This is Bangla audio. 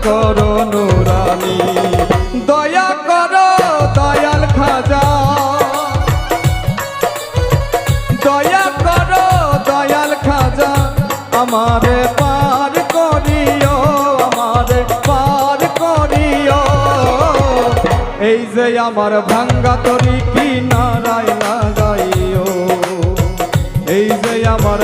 করো নুরানি। দয়া করো দয়াল খাজা, দয়া করো দয়াল খাজা, আমারে পার করিও, আমারে পার করিও। এই যে আমার ভাঙ্গা তরি কিনারায় লাগাইও, এই যে আমার